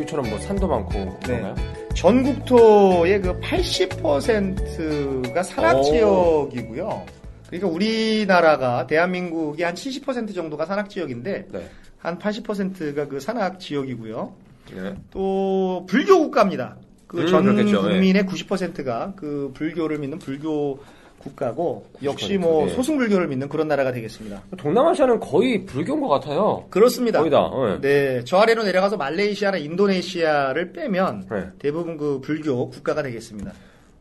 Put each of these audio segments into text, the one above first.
우리처럼 뭐 산도 많고 그런가요? 전국토의 그 80%가 산악지역이고요. 그러니까 우리나라가 대한민국의 한 70% 정도가 산악지역인데 한 80%가 그 산악지역이고요. 또 불교 국가입니다. 그 전 국민의 90%가 그 불교를 믿는 불교 국가고 역시 뭐 소승불교를 믿는 그런 나라가 되겠습니다. 동남아시아는 거의 불교인 것 같아요. 그렇습니다. 거의 다. 네, 저 아래로 내려가서 말레이시아나 인도네시아를 빼면 대부분 그 불교 국가가 되겠습니다.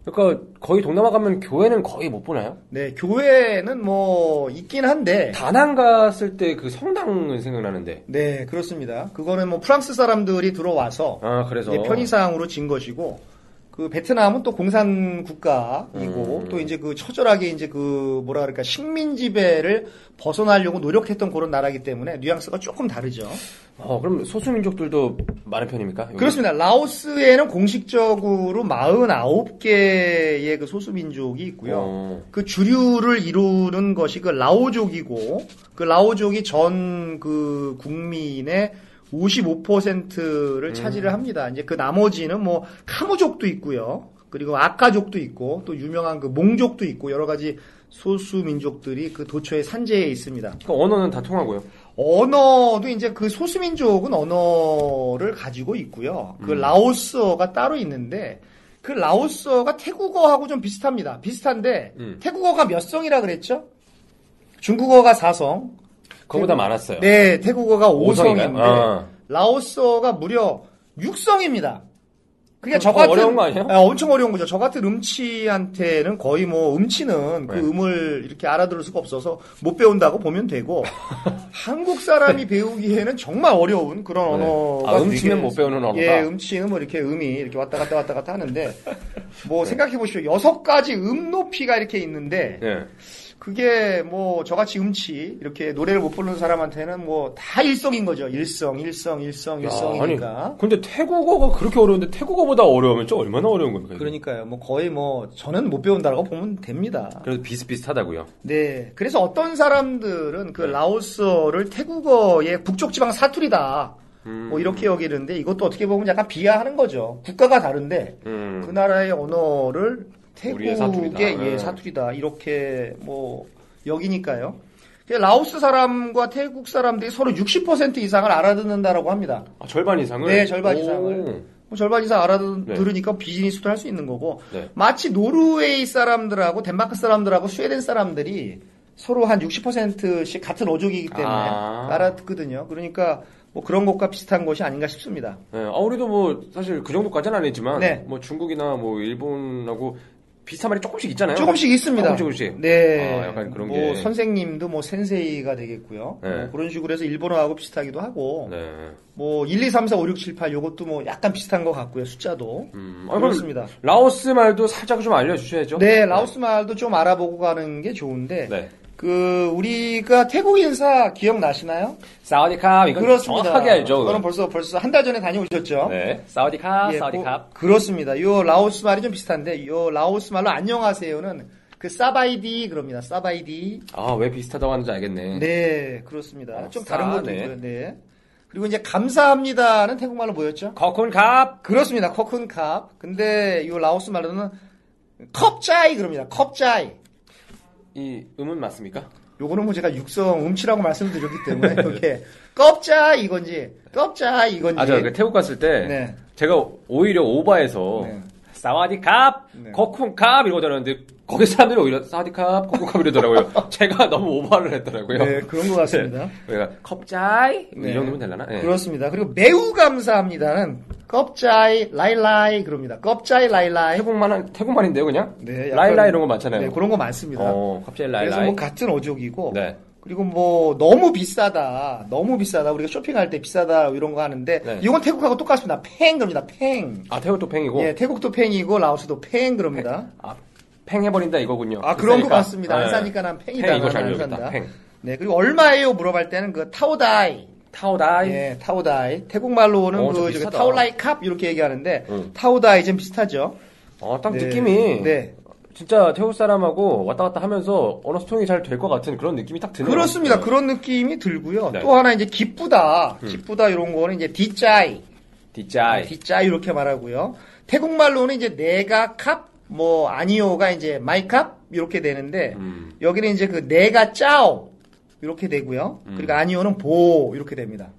그러니까 거의 동남아 가면 교회는 거의 못 보나요? 네, 교회는 뭐 있긴 한데 다낭 갔을 때 그 성당은 생각나는데. 네, 그렇습니다. 그거는 뭐 프랑스 사람들이 들어와서 그래서 편의상으로 진 것이고 그 베트남은 또 공산 국가이고 또 이제 그 처절하게 이제 그 뭐라 그럴까 식민 지배를 벗어나려고 노력했던 그런 나라이기 때문에 뉘앙스가 조금 다르죠. 그럼 소수민족들도 많은 편입니까? 여기? 그렇습니다. 라오스에는 공식적으로 49개의 그 소수민족이 있고요. 그 주류를 이루는 것이 그 라오족이고 그 라오족이 전 그 국민의 55%를 차지를 합니다. 이제 그 나머지는 뭐 카무족도 있고요. 그리고 아카족도 있고 또 유명한 그 몽족도 있고 여러 가지 소수 민족들이 그 도처의 산지에 있습니다. 그 언어는 다 통하고요. 언어도 이제 그 소수 민족은 언어를 가지고 있고요. 그 라오스어가 따로 있는데 그 라오스어가 태국어하고 좀 비슷합니다. 비슷한데 태국어가 몇 성이라 그랬죠? 중국어가 4성. 그거보다 많았어요. 네, 태국어가 5성인데 라오스어가 무려 6성입니다. 그게 저 같은 어려운 거 아니에요? 엄청 어려운 거죠. 저 같은 음치한테는 거의 뭐 음치는 그 음을 이렇게 알아들을 수가 없어서 못 배운다고 보면 되고 한국 사람이 배우기에는 정말 어려운 그런 언어가 음치면 못 배우는 언어다. 예, 음치는 뭐 이렇게 음이 이렇게 왔다 갔다 하는데 뭐 생각해 보십시오. 6가지 음 높이가 이렇게 있는데 그게 뭐 저같이 음치 이렇게 노래를 못 부르는 사람한테는 뭐 다 일성인 거죠. 일성이니까. 아니, 근데 태국어가 그렇게 어려운데 태국어보다 어려우면 좀 얼마나 어려운 겁니까? 그러니까요. 뭐 거의 뭐 저는 못 배운다라고 보면 됩니다. 그래도 비슷비슷하다고요. 네. 그래서 어떤 사람들은 그 라오스어를 태국어의 북쪽 지방 사투리다. 뭐 이렇게 여기는데 이것도 어떻게 보면 약간 비하하는 거죠. 국가가 다른데 그 나라의 언어를 태국의 사투리다 이렇게 뭐 여기니까요. 라오스 사람과 태국 사람들이 서로 60% 이상을 알아듣는다라고 합니다. 절반 이상을? 네, 절반 이상을. 절반 이상 알아들으니까 비즈니스도 할 수 있는 거고 마치 노르웨이 사람들하고 덴마크 사람들하고 스웨덴 사람들이 서로 한 60%씩 같은 어족이기 때문에 알아듣거든요. 그러니까 뭐 그런 것과 비슷한 것이 아닌가 싶습니다. 네, 우리도 뭐 사실 그 정도까지는 아니지만 뭐 중국이나 뭐 일본하고 비슷한 말이 조금씩 있잖아요. 조금씩 있습니다. 조금씩. 네. 약간 그런 뭐 게. 선생님도 뭐 센세이가 되겠고요. 뭐 그런 식으로 해서 일본어하고 비슷하기도 하고. 뭐 1, 2, 3, 4, 5, 6, 7, 8 요것도 뭐 약간 비슷한 것 같고요. 숫자도. 그렇습니다. 라오스 말도 살짝 좀 알려주셔야죠. 네, 라오스 말도 좀 알아보고 가는 게 좋은데. 그 우리가 태국 인사 기억나시나요? 사와디캅 이건 그렇습니다. 정확하게 알죠. 그거는 벌써 한 달 전에 다녀오셨죠? 네. 사와디캅, 예, 사와디캅. 그렇습니다. 요 라오스 말이 좀 비슷한데 요 라오스 말로 안녕하세요는 그 사바이디 그럽니다. 사바이디. 왜 비슷하다고 하는지 알겠네. 네, 그렇습니다. 좀 다른 것도 있고요. 네. 그리고 이제 감사합니다는 태국말로 뭐였죠? 커쿤캅. 그렇습니다. 커쿤캅. 근데 요 라오스 말로는 컵짜이 그럽니다. 컵짜이. 이 음은 맞습니까? 요거는 뭐 제가 육성 음치라고 말씀드렸기 때문에 이렇게 껍짜 이건지 껍짜 이건지. 저 태국 갔을 때 제가 오히려 오바해서 사와디캅, 코쿤캅 이러고 다녔는데 거기 사람들이 오히려 사와디캅, 코쿤캅 이러더라고요. 제가 너무 오바를 했더라고요. 네, 그런 것 같습니다. 그러니까 컵짜이 이 정도면 되려나? 그렇습니다. 그리고 매우 감사합니다는 껍짜이 라이라이 그럽니다. 껍짜이 라이라이. 태국말인데요, 그냥? 네, 라이라이 이런 거 많잖아요. 네, 그런 거 많습니다. 껍짜이 라이라이. 그래서 뭐 같은 어족이고. 그리고 뭐 너무 비싸다. 우리가 쇼핑할 때 비싸다 이런 거 하는데 이건 태국하고 똑같습니다. 팽 그럽니다. 팽. 태국도 팽이고. 예, 태국도 팽이고 라오스도 팽 그럽니다. 팽 해버린다 이거군요. 그런 거 같습니다. 안 사니까 난 팽이다. 팽 이거 잘 모르겠다. 팽. 네, 그리고 얼마예요 물어볼 때는 그 타오다이. 예, 타오다이. 태국말로는 그 타올라이 캅 이렇게 얘기하는데 타오다이 좀 비슷하죠. 딱 느낌이. 진짜 태국 사람하고 왔다 갔다 하면서 언어 소통이 잘 될 것 같은 그런 느낌이 딱 드네요. 그렇습니다. 그런 느낌이 들고요. 또 하나 이제 기쁘다 이런 거는 이제 디짜이. 디짜이. 디짜이 이렇게 말하고요. 태국말로는 이제 내가 캅, 뭐 아니오가 이제 마이 캅 이렇게 되는데 여기는 이제 그 내가 짜오 이렇게 되고요. 그리고 아니오는 보 이렇게 됩니다.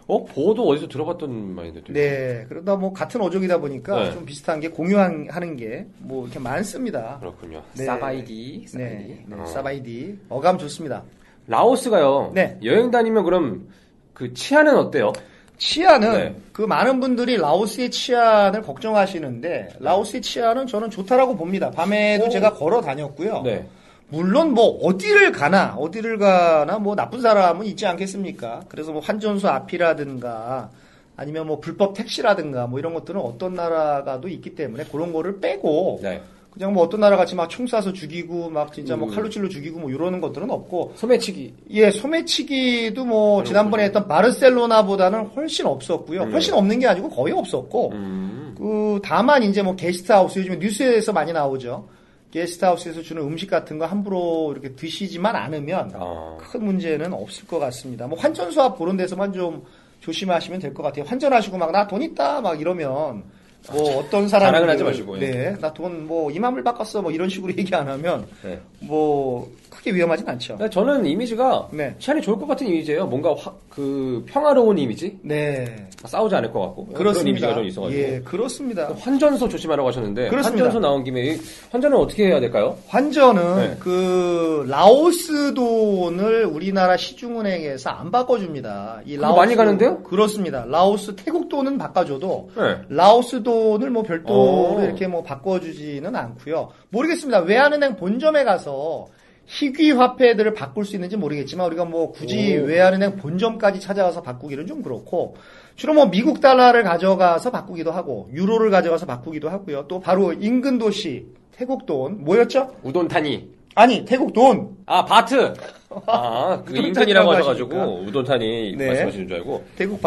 보도 어디서 들어봤던 말인데. 네. 그러다 뭐 같은 어종이다 보니까 네. 좀 비슷한 게 공유하는 게 뭐 이렇게 많습니다. 그렇군요. 네. 사바이디. 네. 사바이디. 어감 좋습니다. 라오스가요. 네. 여행 다니면 그럼 그 치안은 어때요? 치안은 네. 그 많은 분들이 라오스의 치안을 걱정하시는데 라오스의 치안은 저는 좋다라고 봅니다. 밤에도 제가 걸어 다녔고요. 네. 물론 뭐 어디를 가나 뭐 나쁜 사람은 있지 않겠습니까? 그래서 뭐 환전소 앞이라든가 아니면 뭐 불법 택시라든가 뭐 이런 것들은 어떤 나라가도 있기 때문에 그런 거를 빼고 네. 그냥 뭐 어떤 나라 같이 막 총 쏴서 죽이고 막 진짜 뭐 칼로 찔러 죽이고 뭐 이러는 것들은 없고 소매치기 예 소매치기도 뭐 지난번에 했던 바르셀로나보다는 훨씬 없었고요. 훨씬 없는 게 아니고 거의 없었고 그 다만 이제 뭐 게스트하우스 요즘에 뉴스에서 많이 나오죠. 게스트하우스에서 주는 음식 같은 거 함부로 이렇게 드시지만 않으면 큰 문제는 없을 것 같습니다. 뭐 환전소 앞 그런 데서만 좀 조심하시면 될 것 같아요. 환전하시고 막 나 돈 있다 막 이러면 뭐 어떤 사람이 자랑을 하지 마시고 네, 나 돈 뭐 2만 불 바꿨어 뭐 이런 식으로 얘기 안 하면 네. 뭐 크게 위험하진 않죠. 저는 이미지가 네. 치안이 좋을 것 같은 이미지예요. 뭔가 그 평화로운 이미지. 네. 싸우지 않을 것 같고. 그렇습니다. 그런 이미지가 좀 있어가지고. 예, 그렇습니다. 환전소 조심하라고 하셨는데. 그렇습니다. 환전소 나온 김에 환전은 어떻게 해야 될까요? 환전은 네. 그 라오스 돈을 우리나라 시중은행에서 안 바꿔줍니다. 이 라오스 많이 가는데요? 그렇습니다. 라오스 태국 돈은 바꿔줘도 네. 라오스 돈을 뭐 별도로 이렇게 뭐 바꿔주지는 않고요. 모르겠습니다. 외환은행 본점에 가서 희귀 화폐들을 바꿀 수 있는지 모르겠지만 우리가 뭐 굳이 외환은행 본점까지 찾아가서 바꾸기는 좀 그렇고 주로 뭐 미국 달러를 가져가서 바꾸기도 하고 유로를 가져가서 바꾸기도 하고요. 또 바로 인근 도시 태국 돈 뭐였죠? 우돈타니. 아니 태국 돈. 아 바트. 그 인근이라고 하셔가지고 우돈타니 네. 말씀하시는 줄 알고. 태국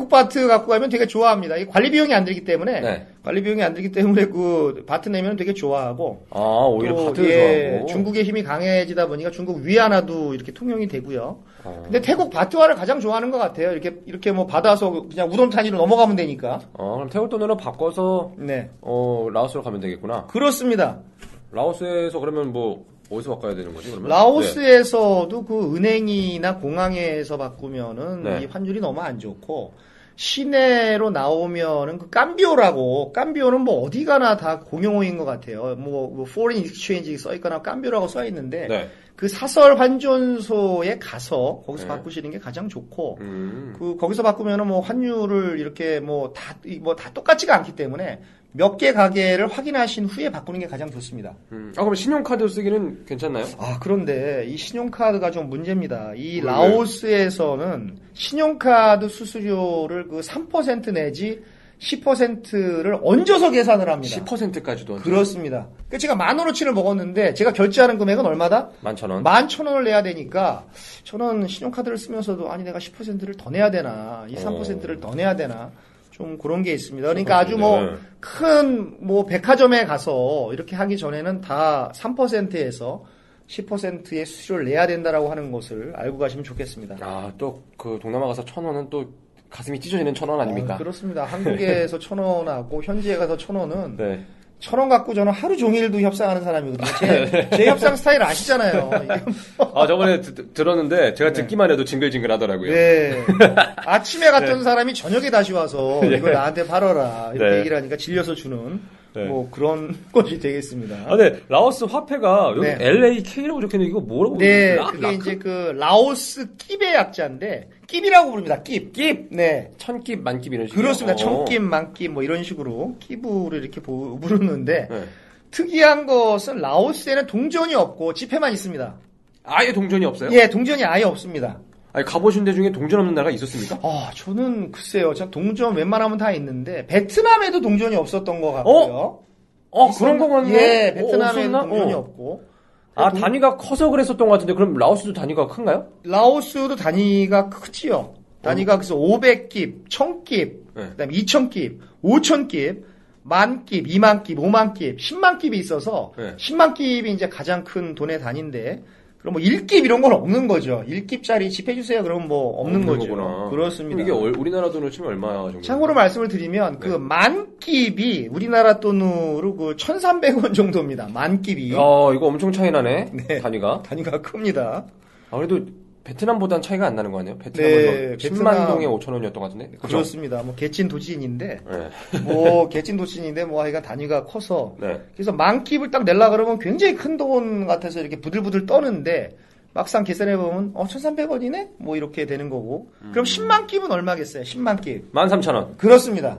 바트 갖고 가면 되게 좋아합니다. 이 관리 비용이 안 들기 때문에 네. 그 바트 내면 되게 좋아하고. 오히려 바트를 좋아하고. 중국의 힘이 강해지다 보니까 중국 위안화도 이렇게 통용이 되고요. 근데 태국 바트화를 가장 좋아하는 것 같아요. 이렇게 뭐 받아서 그냥 우돈타니로 넘어가면 되니까. 그럼 태국 돈으로 바꿔서 네. 라오스로 가면 되겠구나. 그렇습니다. 라오스에서 그러면 뭐 어디서 바꿔야 되는 거지, 그러면? 라오스에서도 네. 그 은행이나 공항에서 바꾸면은 네. 이 환율이 너무 안 좋고, 시내로 나오면은 그 깜비오는 뭐 어디 가나 다 공용어인 것 같아요. 뭐 foreign exchange 써있거나 깜비오라고 써있는데, 네. 그 사설 환전소에 가서 거기서 네. 바꾸시는 게 가장 좋고, 거기서 바꾸면은 뭐 환율을 이렇게 뭐 다 똑같지가 않기 때문에, 몇 개 가게를 확인하신 후에 바꾸는 게 가장 좋습니다. 그럼 신용카드 쓰기는 괜찮나요? 그런데 이 신용카드가 좀 문제입니다. 이 라오스에서는 신용카드 수수료를 그 3% 내지 10%를 얹어서 계산을 합니다. 10%까지도 얹어요? 그렇습니다. 제가 10,000원어치를 먹었는데 제가 결제하는 금액은 얼마다? 11,000원. 11,000원을 내야 되니까 저는 신용카드를 쓰면서도 아니 내가 10%를 더 내야 되나? 이 3%를 더 내야 되나? 좀 그런 게 있습니다. 그러니까 아주 큰 백화점에 가서 이렇게 하기 전에는 다 3%에서 10%의 수수료를 내야 된다라고 하는 것을 알고 가시면 좋겠습니다. 또 그 동남아 가서 1,000원은 또 가슴이 찢어지는 1,000원 아닙니까? 그렇습니다. 한국에서 1,000원하고 현지에 가서 1,000원은 네. 1,000원 갖고 저는 하루 종일도 협상하는 사람이거든요. 제 협상 스타일 아시잖아요. 저번에 들었는데 제가 듣기만 해도 징글징글 하더라고요. 네. 아침에 갔던 사람이 저녁에 다시 와서 이걸 나한테 팔아라 이렇게 얘기를 하니까 질려서 주는 뭐 그런 것이 되겠습니다. 근데 라오스 화폐가 여기 LAK라고 적혀있는데 이거 뭐라고 네, 그게 이제 그 라오스 깁의 약자인데 깁이라고 부릅니다. 깁. 네. 1,000깁, 만깁 이런 식으로. 그렇습니다. 1,000깁, 만깁 뭐 이런 식으로 깁을 이렇게 부르는데 특이한 것은 라오스에는 동전이 없고 지폐만 있습니다. 아예 동전이 없어요? 예, 동전이 아예 없습니다. 가보신 데 중에 동전 없는 나라가 있었습니까? 저는 글쎄요. 전 동전 웬만하면 다 있는데 베트남에도 동전이 없었던 것 같고요. 그런 거 같네. 예, 베트남에도 동전이 없고. 단위가 커서 그랬었던 것 같은데 그럼 라오스도 단위가 큰가요? 라오스도 단위가 크지요. 단위가 그래서 500깁, 1,000깁, 그다음에 2,000깁, 5,000깁, 10,000깁, 20,000깁, 50,000깁, 100,000깁이 있어서 100,000깁이 이제 가장 큰 돈의 단위인데 그럼 뭐 1깁 이런 건 없는 거죠. 1깁짜리 집해주세요. 그러면 뭐 없는 거죠. 거구나. 그렇습니다. 이게 우리나라 돈으로 치면 얼마야 정도? 참고로 말씀을 드리면 그 만깁이 우리나라 돈으로 그 1,300원 정도입니다. 만깁이. 이거 엄청 차이 나네. 네. 단위가 큽니다. 그래도 베트남보단 차이가 안 나는 거 아니에요? 베트남은 10만 동에 5,000원이었던 것 같은데. 그렇죠? 그렇습니다. 뭐 개찐 도찐인데, 뭐 개찐 도찐인데 뭐 하여간 단위가 커서, 그래서 만깁을 딱 내려 그러면 굉장히 큰 돈 같아서 이렇게 부들부들 떠는데 막상 계산해 보면 1,300원이네? 뭐 이렇게 되는 거고. 그럼 10만 깁은 얼마겠어요? 10만 깁. 13,000원. 그렇습니다.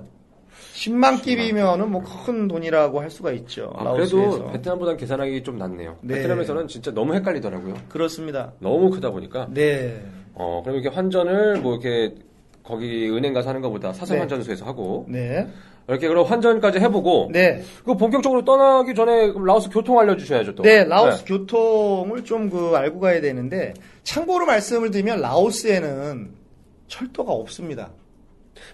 10만 깁이면은 뭐 큰 돈이라고 할 수가 있죠. 그래도 베트남보다는 계산하기 좀 낫네요. 네. 베트남에서는 진짜 너무 헷갈리더라고요. 그렇습니다. 너무 크다 보니까. 네. 그럼 이렇게 환전을 뭐 이렇게 거기 은행 가서 하는 것보다 사설 환전소에서 하고. 네. 이렇게 그럼 환전까지 해보고. 네. 그 본격적으로 떠나기 전에 라오스 교통 알려주셔야죠 또. 네, 라오스 교통을 좀 알고 가야 되는데 참고로 말씀을 드리면 라오스에는 철도가 없습니다.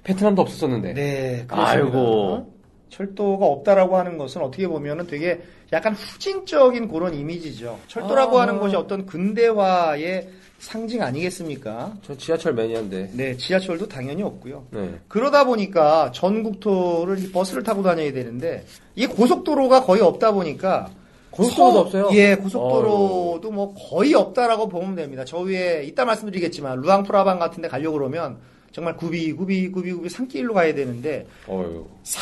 베트남도 없었었는데. 네, 그렇습니다. 아이고. 철도가 없다라고 하는 것은 어떻게 보면은 되게 약간 후진적인 그런 이미지죠. 철도라고 하는 것이 어떤 근대화의 상징 아니겠습니까? 저 지하철 매니아인데. 네, 지하철도 당연히 없고요. 네. 그러다 보니까 전국토를 버스를 타고 다녀야 되는데 이게 고속도로가 거의 없다 보니까 고속도로도 없어요? 예, 고속도로도 뭐 거의 없다라고 보면 됩니다. 저 위에 이따 말씀드리겠지만 루앙프라방 같은 데 가려고 그러면 정말 구비 산길로 가야 되는데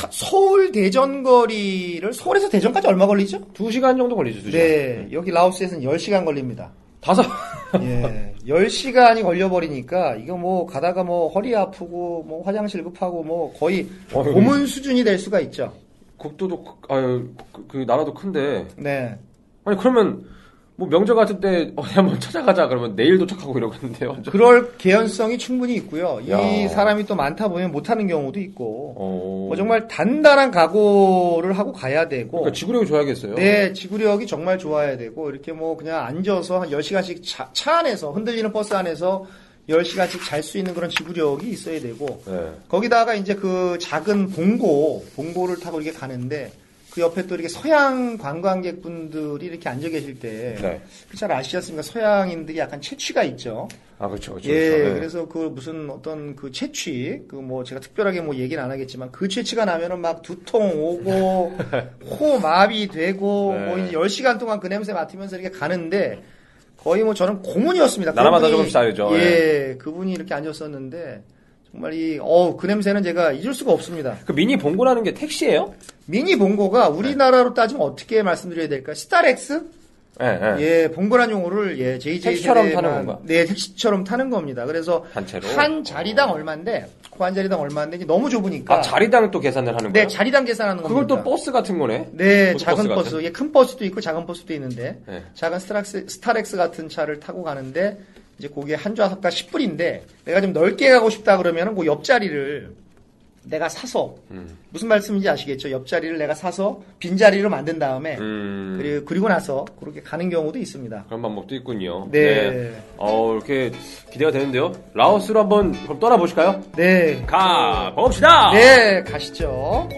서울 대전 거리를 서울에서 대전까지 얼마 걸리죠? 2시간 정도 걸리죠. 2시간. 네, 여기 라오스에서는 10시간 걸립니다. 5? 예, 10시간이 걸려버리니까 이거 뭐 가다가 뭐 허리 아프고 뭐 화장실 급하고 뭐 거의 고문 수준이 될 수가 있죠. 국도도 그 나라도 큰데. 네. 아니 그러면 뭐 명절 같은 때 한번 찾아가자 그러면 내일 도착하고 이러겠는데요. 그럴 개연성이 충분히 있고요. 이 사람이 또 많다 보면 못하는 경우도 있고 뭐 정말 단단한 각오를 하고 가야 되고 그러니까 지구력이 좋아야겠어요. 네, 지구력이 정말 좋아야 되고 이렇게 뭐 그냥 앉아서 한 10시간씩 차 안에서 흔들리는 버스 안에서 10시간씩 잘 수 있는 그런 지구력이 있어야 되고 거기다가 이제 그 작은 봉고를 타고 이렇게 가는데 그 옆에 또 이렇게 서양 관광객분들이 이렇게 앉아 계실 때, 잘 아시지 않습니까? 서양인들이 약간 체취가 있죠. 그렇죠. 예, 그래서 그 무슨 어떤 그 체취, 그 뭐 제가 특별하게 뭐 얘기는 안 하겠지만 그 체취가 나면은 막 두통 오고, 코 마비되고, 뭐 이제 10시간 동안 그 냄새 맡으면서 이렇게 가는데, 거의 뭐 저는 고문이었습니다. 나라마다 조금씩 다르죠. 예, 그분이 이렇게 앉았었는데, 정말 그 냄새는 제가 잊을 수가 없습니다. 그 미니 봉고라는 게 택시예요? 미니 봉고가 우리나라로 따지면 어떻게 말씀드려야 될까? 스타렉스? 예, 봉고란 용어를 JJ 택시처럼 타는 건가? 네, 택시처럼 타는 겁니다. 그래서 단체로? 한 자리당 얼마인데, 한 자리당 얼마인데 너무 좁으니까. 자리당 또 계산을 하는 거예요? 네, 자리당 계산하는 겁니다. 그걸 또 버스 같은 거네? 네, 작은 버스. 예, 큰 버스도 있고 작은 버스도 있는데, 작은 스타렉스 같은 차를 타고 가는데, 이제 거기에 한 좌석가 10불인데 내가 좀 넓게 가고 싶다 그러면은 그 옆자리를 내가 사서 무슨 말씀인지 아시겠죠? 옆자리를 내가 사서 빈자리로 만든 다음에 그리고 나서 그렇게 가는 경우도 있습니다. 그런 방법도 있군요. 네. 이렇게 기대가 되는데요. 라오스로 한번 그럼 떠나보실까요? 네. 가 봅시다. 네, 가시죠.